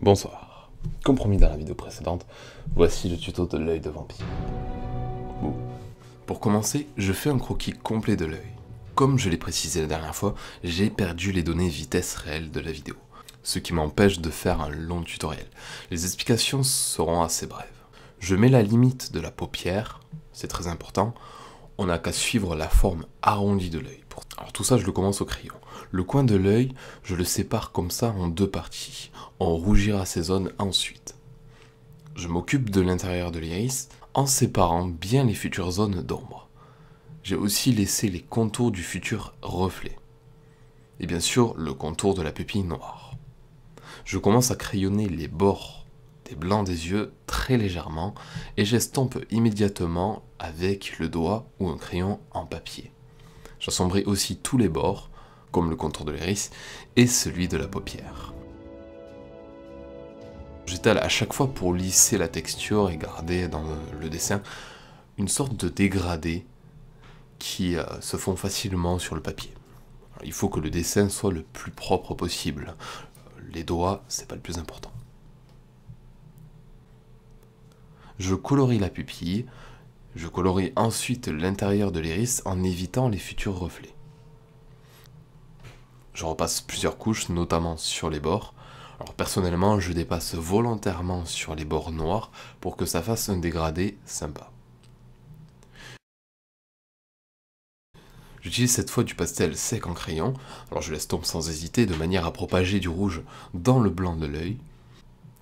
Bonsoir. Comme promis dans la vidéo précédente, voici le tuto de l'œil de vampire. Bon. Pour commencer, je fais un croquis complet de l'œil. Comme je l'ai précisé la dernière fois, j'ai perdu les données vitesse réelle de la vidéo, ce qui m'empêche de faire un long tutoriel. Les explications seront assez brèves. Je mets la limite de la paupière, c'est très important. On n'a qu'à suivre la forme arrondie de l'œil. Alors tout ça, je le commence au crayon. Le coin de l'œil, je le sépare comme ça en deux parties. On rougira ces zones ensuite. Je m'occupe de l'intérieur de l'iris en séparant bien les futures zones d'ombre. J'ai aussi laissé les contours du futur reflet. Et bien sûr, le contour de la pupille noire. Je commence à crayonner les bords des blancs des yeux très légèrement et j'estompe immédiatement avec le doigt ou un crayon en papier. J'assombris aussi tous les bords, comme le contour de l'iris et celui de la paupière. J'étale à chaque fois pour lisser la texture et garder dans le dessin une sorte de dégradé qui se fond facilement sur le papier. Alors, il faut que le dessin soit le plus propre possible. Les doigts, c'est pas le plus important. Je colorie la pupille. Je colorie ensuite l'intérieur de l'iris en évitant les futurs reflets. Je repasse plusieurs couches, notamment sur les bords. Alors personnellement, je dépasse volontairement sur les bords noirs pour que ça fasse un dégradé sympa. J'utilise cette fois du pastel sec en crayon, alors je l'estompe sans hésiter de manière à propager du rouge dans le blanc de l'œil.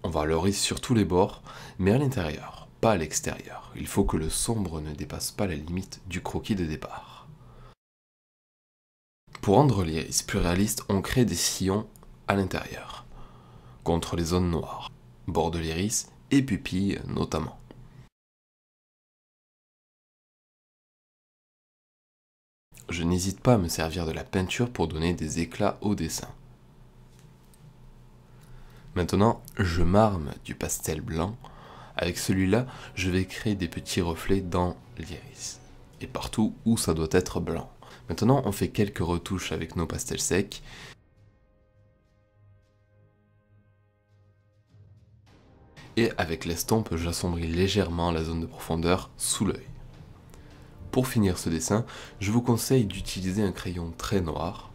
On va le sur tous les bords, mais à l'intérieur, pas à l'extérieur. Il faut que le sombre ne dépasse pas la limite du croquis de départ. Pour rendre l'iris plus réaliste, on crée des sillons à l'intérieur, contre les zones noires, bord de l'iris et pupilles notamment. Je n'hésite pas à me servir de la peinture pour donner des éclats au dessin. Maintenant, je marme du pastel blanc. Avec celui-là, je vais créer des petits reflets dans l'iris, et partout où ça doit être blanc. Maintenant, on fait quelques retouches avec nos pastels secs. Et avec l'estompe, j'assombris légèrement la zone de profondeur sous l'œil. Pour finir ce dessin, je vous conseille d'utiliser un crayon très noir,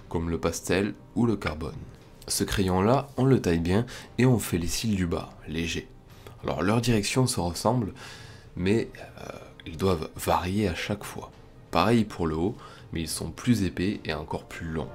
comme le pastel ou le carbone. Ce crayon-là, on le taille bien et on fait les cils du bas, légers. Alors leur direction se ressemble, mais ils doivent varier à chaque fois. Pareil pour le haut, mais ils sont plus épais et encore plus longs.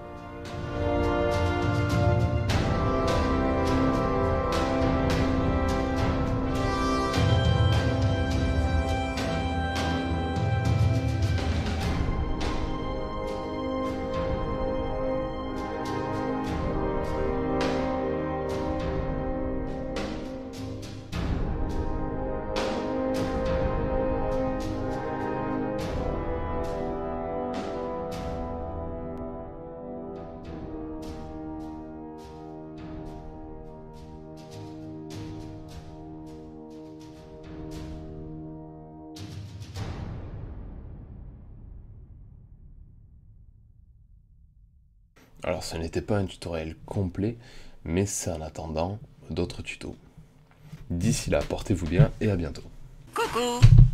Alors ce n'était pas un tutoriel complet, mais c'est en attendant d'autres tutos. D'ici là, portez-vous bien et à bientôt. Coucou!